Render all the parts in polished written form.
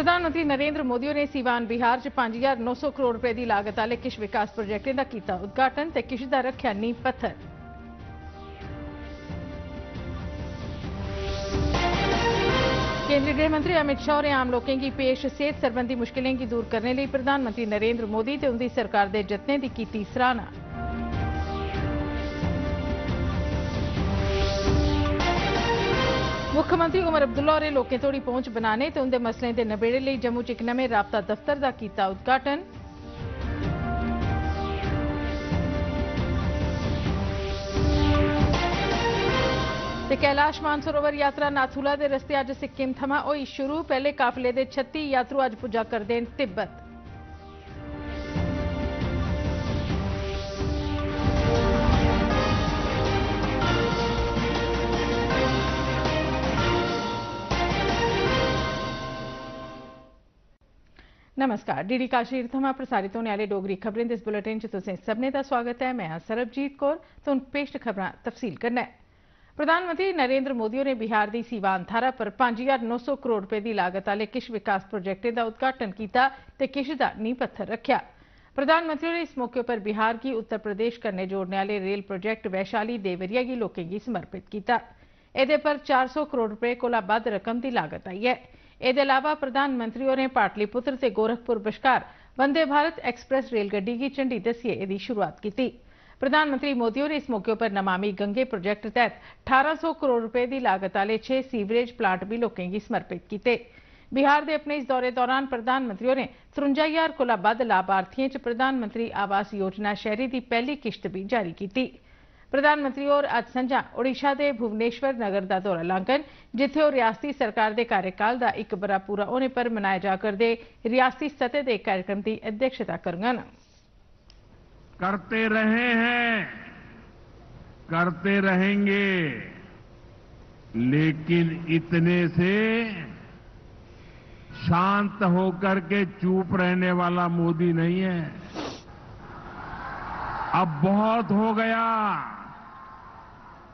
प्रधानमंत्री नरेंद्र मोदी ने सीवान बिहार च 5,900 करोड़ रुपए की लागत वाले किश विकास प्रोजेक्टें का किया उद्घाटन ते किश का रखा नींह पत्थर। केंद्रीय गृह मंत्री अमित शाह ने आम लोगों की पेश सेहत संबंधी मुश्किलें की दूर करने लिए प्रधानमंत्री नरेंद्र मोदी ते उनकी सरकार के जतनें की की सराहना। मुख्यमंत्री उमर अब्दुल्ला ने लोगों तोड़ी पहुंच बनाने ते उनके मसलों के नबेड़े लिए जम्मू च एक नवे राबता दफ्तर का किया उद्घाटन। कैलाश मानसरोवर यात्रा नाथूला के रस्ते अज सिक्किम थमां होई शुरू। पहले काफिले के 36 यात्रु अज पुजा करदे न तिब्बत। नमस्कार, डीडी काश्मीर थमां प्रसारित होने वाले डोगरी खबरें इस बुलेटिन च तुसें सभनें दा स्वागत है। मैं सरबजीत कौर ते हुण पेश खबरां तफसील करना है। प्रधानमंत्री नरेंद्र मोदी ने बिहार की सीवान थारा पर 5,900 करोड़ रुपए की लागत वाले किश विकास प्रोजेक्टें का उद्घाटन किया ते किश का नींह पत्थर रखा। प्रधानमंत्री ने इस मौके पर बिहार की उत्तर प्रदेश कन्नै जोड़ने वाले रेल प्रोजेक्ट वैशाली देवरिया की लोगों की समर्पित किया। एदे पर 400 करोड़ रुपए कोला बद रकम की लागत आई है। इसके अलावा प्रधानमंत्री ने पाटलिपुत्र से गोरखपुर बश्कार वंदे भारत एक्सप्रेस रेलगड्डी की झंडी दसिए इसकी शुरुआत की। प्रधानमंत्री मोदी ने इस मौके पर नमामि गंगे प्रोजेक्ट तहत 1800 करोड़ रुपए की लागत वाले 6 सीवरेज प्लांट भी लोगों की समर्पित किए। बिहार के अपने इस दौरे दौरान प्रधानमंत्री ने 53,000 कोला बद लाभार्थियों च प्रधानमंत्री आवास योजना शहरी की पहली किश्त भी जारी की। प्रधानमंत्री और अज संजा ओडिशा के भुवनेश्वर नगर का दौरा लांघन, जिथे वो रियासती सरकार के कार्यकाल का एक बरा पूरा होने पर मनाए जा करदे रियासती सतह के कार्यक्रम की अध्यक्षता करगन। करते रहे हैं, करते रहेंगे, लेकिन इतने से शांत होकर के चुप रहने वाला मोदी नहीं है। अब बहुत हो गया,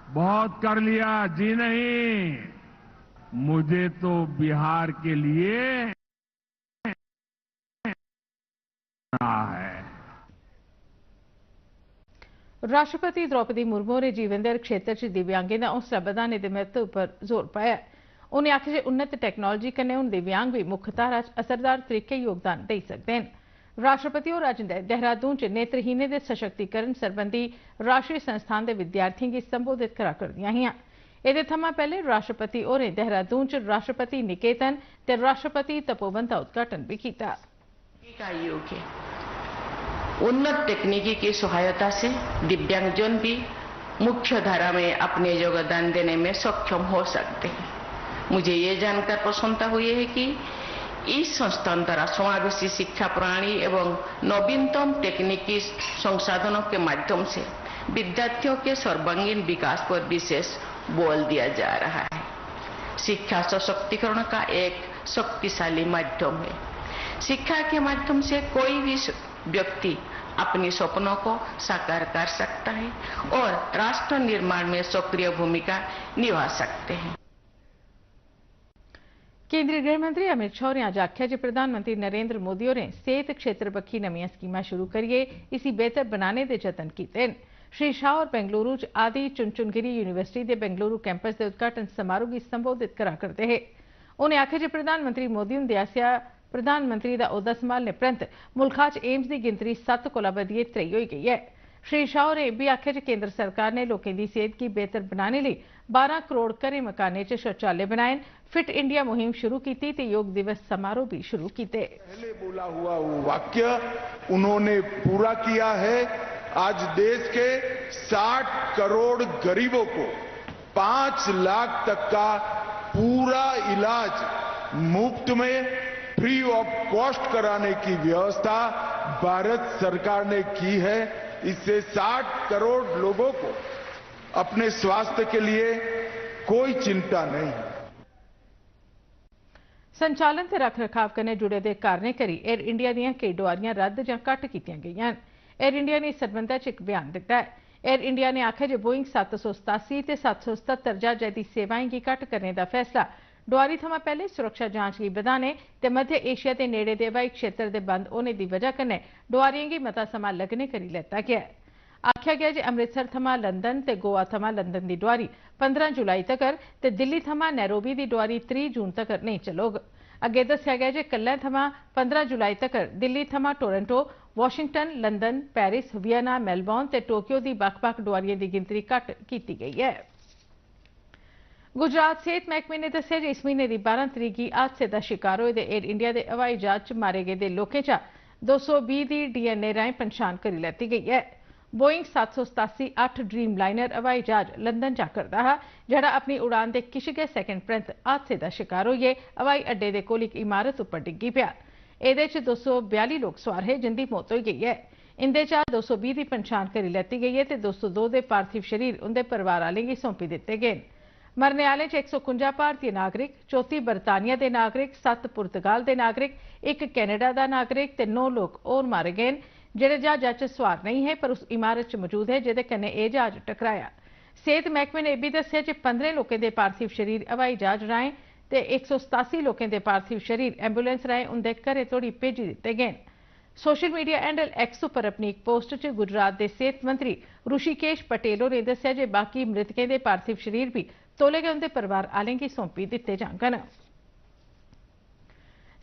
बहुत कर लिया जी नहीं, मुझे तो बिहार के लिए है। राष्ट्रपति द्रौपदी मुर्मू ने जीवनदार क्षेत्र च दिव्यांगें का हौसला बढ़ाने के महत्व पर जोर पाया। उन्हें आखिया उन्नत टैक्नोलॉजी कन्नै हुण दिव्यांग भी मुख्य धारा च असरदार तरीके योगदान दे सकते हैं। राष्ट्रपति और अज देहरादून च नेत्रहीनें के सशक्तिकरण संबंधी राष्ट्रीय संस्थान के विद्यार्थियों की संबोधित करा करदियां हियां। इसदे थमां पहले राष्ट्रपति होरें देहरादून च राष्ट्रपति निकेतन ते राष्ट्रपति तपोवन का उद्घाटन भी किया। उन्नत तकनीकी की सहायता से दिव्यांगजन भी मुख्य धारा में अपने योगदान देने में सक्षम हो सकते हैं। मुझे ये जानकर प्रसन्नता हुई है कि इस संस्थान द्वारा समावेशी शिक्षा प्रणाली एवं नवीनतम तकनीकी संसाधनों के माध्यम से विद्यार्थियों के सर्वांगीण विकास पर विशेष बल दिया जा रहा है। शिक्षा सशक्तिकरण का एक शक्तिशाली माध्यम है। शिक्षा के माध्यम से कोई भी व्यक्ति अपने सपनों को साकार कर सकता है और राष्ट्र निर्माण में सक्रिय भूमिका निभा सकते हैं। केंद्रीय गृह मंत्री अमित शाह ने आज आख्या कि प्रधानमंत्री नरेंद्र मोदी ने सेहत क्षेत्र पक्षी नवीं स्कीमां शुरू करिए इसी बेहतर बनाने के जतन किए। श्री शाह और बेंगलुरु आदि चुनचुनगिरी यूनिवर्सिटी के बेंगलुरु कैंपस के उद्घाटन समारोह की संबोधित करा करते हैं। उन्हें आख्या कि प्रधानमंत्री मोदी हुंदे आसेआ प्रधानमंत्री का ओहदा संभालने परंत मुल्खा च एम्स की गिनती 7 कोला बधिए 3 हो गई है। श्री शाह ने भी आख्या कि केंद्र सरकार ने लोगों की सेहत की बेहतर बनाने लिए 12 करोड़ घरें मकाने च शौचालय बनाए, फिट इंडिया मुहिम शुरू की ते योग दिवस समारोह भी शुरू किए। पहले बोला हुआ वो वाक्य उन्होंने पूरा किया है। आज देश के 60 करोड़ गरीबों को 5 लाख तक का पूरा इलाज मुफ्त में फ्री ऑफ कॉस्ट कराने की व्यवस्था भारत सरकार ने की है। इससे 60 करोड़ लोगों को अपने स्वास्थ्य के लिए कोई चिंता नहीं है। संचालन ते रख रखाव कन्नै जुड़े दे कारणें करी एयर इंडिया दीयां कई डोआरियां रद्द जां घट्ट कीतीआं गईआं। एयर इंडिया ने इस संबंध च एक बयान दिता है। एयर इंडिया ने आख्या जे बोइंग 787 ते 777 जहाज़ां दी सेवाएं गी घट्ट करने का फैसला डुआरी थमां पहले सुरक्षा जांच गी बधाने ते मध्य एशिया ते नेड़े दे हवाई क्षेत्र दे बंद होने दी वजह कन्नै डुआरियें गी मता समां लग्गने करी लैता गया है। आख्या गया जे अमृतसर थमां लंदन ते गोवा थमां लंदन दी डुआरी 15 जुलाई तकर ते दिल्ली थमां नैरोबी दी डुआरी 30 जून तकर नहीं चलोग। अगे दस्सिया गया जे कल्लै थमां 15 जुलाई तकर दिल्ली थमां Toronto, Washington, London, Paris, Vienna, Melbourne ते टोक्यो दी बक्ख-बक्ख डुआरियें दी गिनतरी घट कीती गई है। गुजरात सेहत महकमे ने दस्सिया जे इस महीने दी 12 तरीक गी हादसे दा शिकार होए दे एयर इंडिया दे हवाई जहाज च मारे गेदे लोकें चा 220 दी डीएनए राएं पंछान करी लैती गई है। बोइंग 787-8 ड्रीम लाइनर हवाई जहाज लंदन जा करदा हा, जेड़ा अपनी उड़ान दे किश गै सैकेंड परैंत हादसे दा शिकार होइयै हवाई अड्डे दे कोल इक इमारत उप्पर डिग्गी पेआ। एह्दे च 242 लोक सवार हे जिंदी मौत होई गई है। इंदे चा 220 दी पंछान करी लैती गई है ते 202 दे पार्थिव शरीर उंदे परिवार आह्लें गी सौंपी दित्ते गए। मरने आह्लें च 151 भारतीय नागरिक, 34 बरतानिया दे नागरिक, 7 पुर्तगाल दे नागरिक, 1 कैनेडा दा नागरिक ते 9 लोक होर मारे गए न जेड़े जहाजा च सवार नहीं है पर उस इमारत च मौजूद है जेदे कन्नै एह् जहाज टकराया। सेहत महकमे ने एह् बी दस्सिया जे 15 लोकें दे पार्थिव शरीर हवाई जहाज राएं ते 187 लोकें दे पार्थिव शरीर एंबुलेंस राएं उंदे घरें तोड़ी भेजी दित्ते गए न। सोशल मीडिया हैंडल एक्स उप्पर अपनी इक पोस्ट च गुजरात दे सेहत मंत्री ऋषिकेश पटेल होरें दस्सिया जे बाकी मृतकें दे पार्थिव शरीर भी तौले गै उंदे परिवार आह्लें गी सौंपी दित्ते जाङन।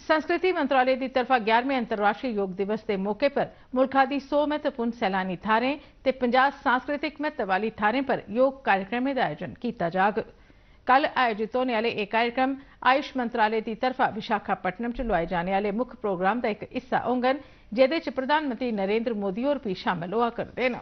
संस्कृति मंत्रालय की तरफा 11वें अंतर्राष्ट्रीय योग दिवस के मौके पर मुल्खा दी 100 महत्वपूर्ण सैलानी थारें ते 50 सांस्कृतिक महत्व वाली थारें पर योग कार्यक्रमें का आयोजन किया जाग। कल आयोजित होने वाले एक कार्यक्रम आयुष मंत्रालय की तरफा विशाखापट्टनम च लोआए जाने वाले मुख्य प्रोग्राम का एक हिस्सा होंगन, जेदे च प्रधानमंत्री नरेंद्र मोदी होर भी शामिल होआ करदे न।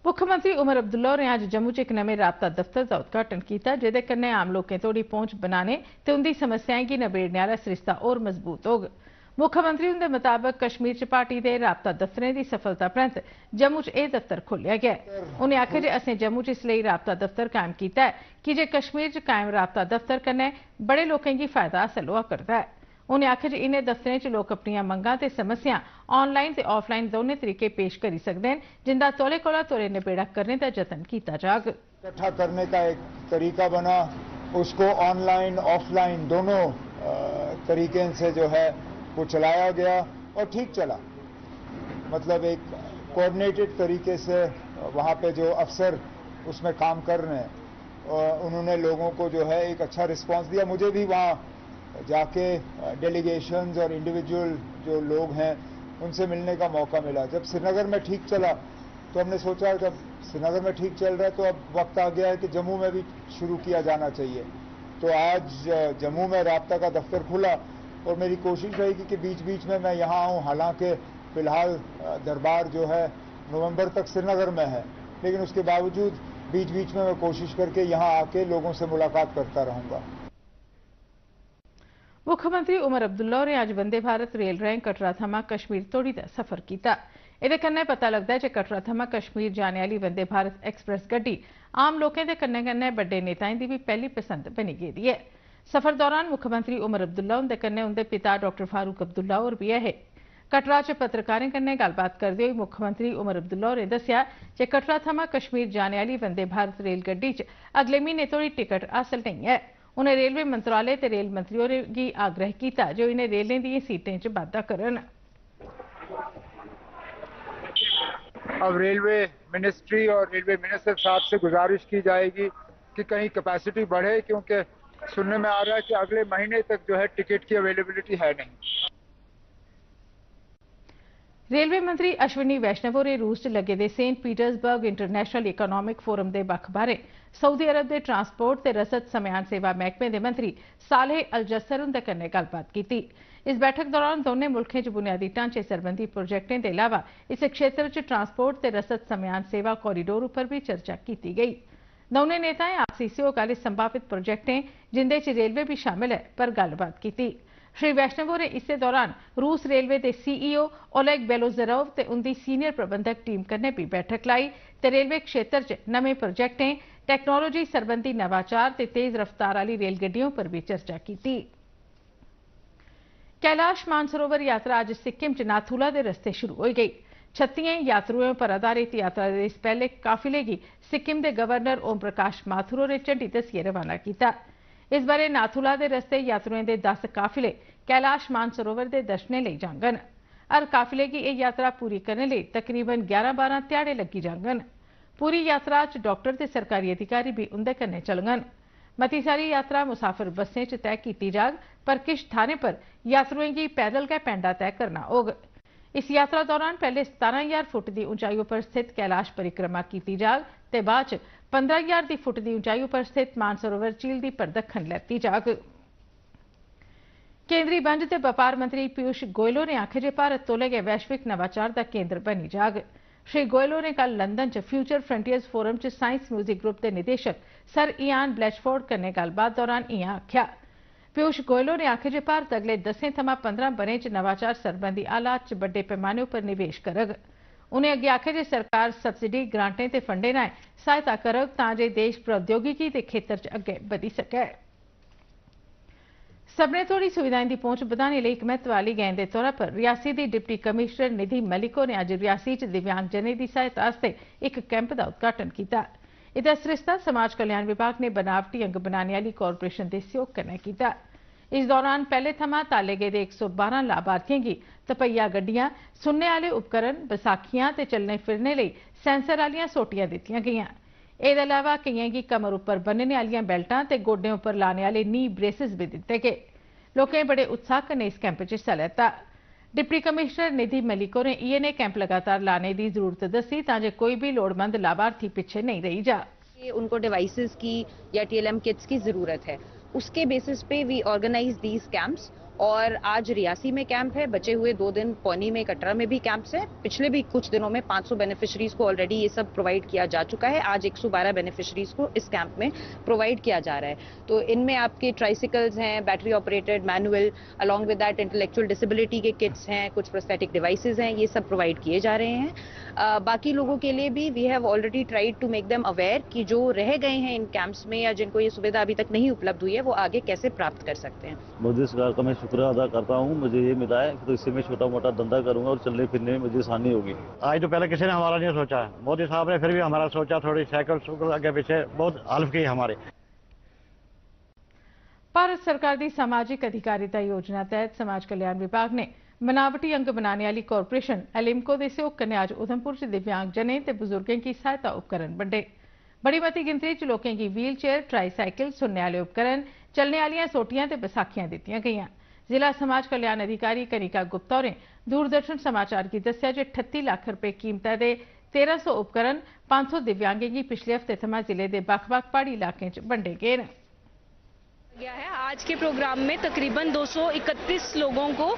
मुख्यमंत्री उमर अब्दुल्ला होरें अज्ज जम्मू च एक नमें राबता दफ्तर का उद्घाटन किया, जेदे कन्नै आम लोकें तोड़ी पहुंच बनाने ते उंदी समस्याएं गी नबेड़ने आह्ला सरिस्ता होर मजबूत होग। मुख्यमंत्री उंदे मुताबक कश्मीर च पार्टी दे राबता दफ्तरें दी सफलता परैंत जम्मू च एह् दफ्तर खोलेआ गया है। उनें आखेआ जे असें जम्मू च इसलेई राबता दफ्तर कायम कीता है कि जे कश्मीर च कायम राबता दफ्तर कन्नै बड़े लोकें गी फायदा हासल होआ करदा है। उन्हें आखेआ जे इन्हें दफ्तरें च लोक अपनियां मंगां ते समस्यां ऑनलाइन ते ऑफलाइन दोनें तरीके पेश करी सकदे न, जिंदा तौले कोला तौले नबेड़ा करने का जतन किया जाग। इकट्ठा करने का एक तरीका बना, उसको ऑनलाइन ऑफलाइन दोनों तरीके से जो है वो चलाया गया और ठीक चला। मतलब एक कोऑर्डिनेटेड तरीके से वहाँ पे जो अफसर उसमें काम कर रहे हैं उन्होंने लोगों को जो है एक अच्छा रिस्पांस दिया। मुझे भी वहाँ जाके डेलीगेशंस और इंडिविजुअल जो लोग हैं उनसे मिलने का मौका मिला। जब श्रीनगर में ठीक चला तो हमने सोचा जब श्रीनगर में ठीक चल रहा है तो अब वक्त आ गया है कि जम्मू में भी शुरू किया जाना चाहिए। तो आज जम्मू में राब्ता का दफ्तर खुला और मेरी कोशिश रहेगी कि बीच बीच में मैं यहाँ आऊँ। हालांकि फिलहाल दरबार जो है नवंबर तक श्रीनगर में है, लेकिन उसके बावजूद बीच बीच में मैं कोशिश करके यहाँ आके लोगों से मुलाकात करता रहूँगा। मुख्यमंत्री उमर अब्दुल्ला होरें अज्ज वंदे भारत रेल राएं कटरा थमां कश्मीर तोड़ी दा सफर किया। एह्दे कन्नै पता लगदा है जे कटरा थमां कश्मीर जाने आह्ली वंदे भारत एक्सप्रेस गड्डी आम लोकें दे कन्नै कन्नै बड्डे नेताएं दी भी पहली पसंद बनी गेदी है। सफर दौरान मुख्यमंत्री उमर अब्दुल्ला हुंदे कन्नै उंदे पिता डॉक्टर फारूक अब्दुल्ला होर भी ऐ। कटरा च पत्रकारें कन्नै गल्लबात करदे होई मुख्यमंत्री उमर अब्दुल्ला होरें दस्सिया जे कटरा थमां कश्मीर जाने आह्ली वंदे भारत रेल गड्डी च अगले म्हीने तोड़ी टिकट हासल नहीं है। उन्हें रेलवे मंत्रालय ते रेल मंत्री होरें गी आग्रह किया जो इन्हें रेलें दी सीटें च बाद्धा करन। अब रेलवे मिनिस्ट्री और रेलवे मिनिस्टर साहब से गुजारिश की जाएगी कि कहीं कैपेसिटी बढ़े, क्योंकि सुनने में आ रहा है कि अगले महीने तक जो है टिकट की अवेलेबिलिटी है नहीं। रेलवे मंत्री अश्विनी वैष्णव होरें रूस च लगे they sent Petersburg international economic forum के बक्ख बारे सऊदी अरब के ट्रांसपोर्ट ते रसद सम्यान सेवा महकमे के मंत्री सालेह अल जस्सर हुंदे कन्नै गल्लबात की। इस बैठक दौरान दोनों मुल्खें च बुनियादी ढांचे सरबंधी प्रोजेक्टें के अलावा इस क्षेत्र च ट्रांसपोर्ट ते रसद सम्यान सेवा कॉरीडोर उपर भी चर्चा की गई। दोनों नेताएं आपसी सहयोग आह्ले संभावित प्रोजेक्टें जिंदे च रेलवे भी शामिल है पर गल्लबात की। श्री वैष्णवो ने इस दौरान रूस रेलवे के CEO ओलेग बेलोजरोव ते उनकी सीनियर प्रबंधक टीम कन्नै भी बैठक लाई ते रेलवे क्षेत्र च नवे प्रोजेक्टें, टैक्नोलॉजी संबंधी नवाचार ते तेज रफ्तार वाली रेलगड्डियों पर भी चर्चा की। कैलाश मानसरोवर यात्रा आज सिक्किम च नाथूला के रस्ते शुरू हो गई। 36 यात्रुओं पर आधारित यात्रा के इस पहले काफिले की सिक्किम के गवर्नर ओम प्रकाश माथुर ने झंडी दस्सिए रवाना किया। इस बारे नाथूला के रस्ते यात्रुओं के 10 काफिले कैलाश मानसरोवर के दर्शने लिए जांगन। हर काफिले की यह यात्रा पूरी करने लिए तकरीबन 11-12 ध्याड़े लगी जांगन। पूरी यात्रा च डॉक्टर ते सरकारी अधिकारी भी उनके कन्नै चलगन। मती सारी यात्रा मुसाफिर बसें च तय की जाग, पर किश थाने पर यात्रुओं की पैदल गै पैंडा तय करना होग। इस यात्रा दौरान पहले 17,000 फुट की ऊंचाई पर स्थित कैलाश परिक्रमा की जाग ते बाद 15,000 फुट की ऊंचाई पर स्थित मानसरोवर झील की परदखन लैती जाग। केंद्रीय वंज ते व्यापार मंत्री पीयूष गोयलों ने आखे जे भारत तौले गै वैश्विक नवाचार का केंद्र बनी जाग। श्री गोयलों ने कल लंदन च फ्यूचर फ्रंटियर्स फोरम च साइंस म्यूजिक ग्रुप के निदेशक सर इयान ब्लैचफोर्ड कन्नै गलबात दौरान इयां आख्या। पीयूष गोयलों ने आखे जे भारत अगले 10 थमां 15 ब'रें च नवाचार सरबंधी हालात च बड़े पैमाने पर निवेश करग। उन्हें अगे आखे जे सरकार सब्सिडी, ग्रांटें ते फंडें राएं सहायता करग तां जे देश प्रौद्योगिकी के खेतर च अगे बधी सकै। सबने थोड़ी सुविधाएं की पहुंच बढ़ाने लिए एक महत्व वाली गैंद के तौर पर रियासी की डिप्टी कमिश्नर निधि मलिको ने अज रियासी च दिव्यांगजनें की सहायता वास्ते एक कैंप का उद्घाटन किया। इसका सरिस्ता समाज कल्याण विभाग ने बनावटी अंग बनाने वाली कॉरपोरेशन के सहयोग कन्नै किया। इस दौरान पहले थमां ताले गेदे 112 लाभार्थियों की तपैया गड्डियां, सुनने वाले उपकरण, बैसाखियां ते चलने फिरने लिए सेंसर वालियां सोटियां दित्तियां गईयां। इसदे अलावा कईयों की कमर उपर बन्नने वालियां बेल्टां ते गोड्डें उपर लाने वाले नी ब्रेसिस भी दिते गए। लोकें बड़े उत्साह कन्नै इस कैंप च हिस्सा लैता। डिप्टी कमिश्नर निधि मलिको ने इये ने कैंप लगातार लाने की जरूरत दसी तां जे कोई भी लोड़मंद लाभार्थी पिछे नहीं रही जा। उनको डिवाइसेस की या TLM किट्स की जरूरत है, उसके बेसिस पे वी ऑर्गेनाइज दीज कैंप्स। और आज रियासी में कैंप है, बचे हुए 2 दिन पौनी में, कटरा में भी कैंप्स है। पिछले भी कुछ दिनों में 500 बेनिफिशरीज को ऑलरेडी ये सब प्रोवाइड किया जा चुका है। आज 112 बेनिफिशरीज को इस कैंप में प्रोवाइड किया जा रहा है। तो इनमें आपके ट्राइसिकल्स हैं, battery operated, manual, along with that intellectual disability के किट्स हैं, कुछ प्रोस्थेटिक डिवाइसेज हैं, ये सब प्रोवाइड किए जा रहे हैं। बाकी लोगों के लिए भी we have already tried to make them aware कि जो रह गए हैं इन कैंप्स में या जिनको ये सुविधा अभी तक नहीं उपलब्ध हुई है वो आगे कैसे प्राप्त कर सकते हैं। मोदी सरकार का मैं शुक्रिया अदा करता हूँ, मुझे ये मिला है तो इससे मैं छोटा मोटा धंधा करूंगा और चलने फिरने में मुझे आसानी होगी। आज तो पहले किसी ने हमारा नहीं सोचा है, मोदी साहब ने फिर भी हमारा सोचा, थोड़ी साइकिल आगे पीछे बहुत हेल्प की हमारे। भारत सरकार की सामाजिक अधिकारिता योजना तहत समाज कल्याण विभाग ने बनावटी अंग बनाने वाली कॉरपोरेशन एलिमको के सहयोग कन्नै अज उधमपुर च दिव्यांगजनें ते बुजुर्गों की सहायता उपकरण बंडे। बड़ी मती गिनतरी च लोकें की व्हील चेयर, ट्राईसाइकिल, सुनने वाले उपकरण, चलने वाली सोटियां ते बैसाखियां दित्तियां गईयां। जिला समाज कल्याण अधिकारी कनिका गुप्ता होरें दूरदर्शन समाचार की दस्सिया जे 38 लाख रुपए कीमत के 1300 उपकरण 500 दिव्यांगें की पिछले हफ्ते थमां जिले के बक्ख-बक्ख पहाड़ी इलाकें च बंडे गए हैं। गया है। आज के प्रोग्राम में तकरीबन 231 लोगों को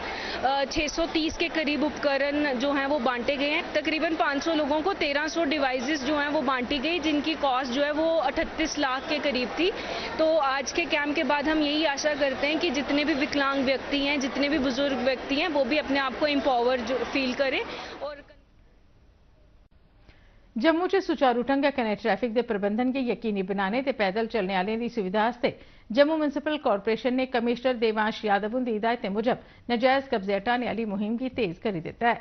630 के करीब उपकरण जो हैं वो बांटे गए हैं। तकरीबन 500 लोगों को 1300 डिवाइसेस जो हैं वो बांटी गई, जिनकी कॉस्ट जो है वो 38 लाख के करीब थी। तो आज के कैंप के बाद हम यही आशा करते हैं कि जितने भी विकलांग व्यक्ति हैं, जितने भी बुजुर्ग व्यक्ति हैं, वो भी अपने आप को एम्पावर फील करें। और जम्मू च सुचारू ढंगै कन्नै ट्रैफिक के प्रबंधन के यकीनी बनाने ते पैदल चलने वाले की सुविधा वास्ते जम्मू म्युनिसिपल कॉरपोरेशन ने कमिश्नर देवांश यादव उनकी हिदायतें मुजब नजायज कब्जे हटाने वाली मुहिम की तेज करी दिता है।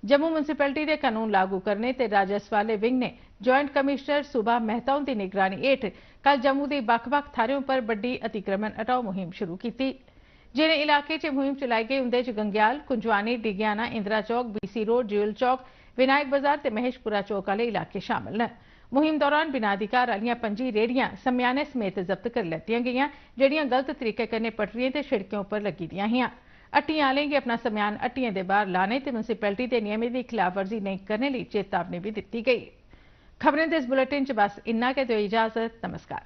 जम्मू म्युनिसिपैलिटी के कानून लागू करने ते राजस्व वाले विंग ने ज्वाइंट कमिश्नर सुबा मेहता की निगरानी हेठ कल जम्मू की बक्ख-बक्ख थाहरों पर बड़ी अतिक्रमण हटाओ मुहिम शुरू की। जिन्हें इलाके च मुहिम चलाई गई उंदे च गंग्याल, कुंजवानी, डिगियाना, इंदिरा चौक, BC रोड, ज्यूल चौक, विनायक बाजार ते महेशपुरा चौक वाले इलाके शामिल हैं। मुहिम दौरान बिना अधिकार वालियां 5 रेहड़ियां सम्याने समेत जब्त कर लैतियां गईयां, जेहड़ियां गलत तरीके कन्नै पटरियें ते शिड़कें उपर लगी दियां हियां। हट्टियां आह्लें गी अपना सम्यान हट्टियें दे बाहर लाने ते म्युनिसिपैलिटी दे नियमें दी खिलाफवर्जी नहीं करने लिए चेतावनी भी दित्ती गई। खबरें दे इस बुलेटिन च बस इन्ना गै, दिओ इजाजत, नमस्कार।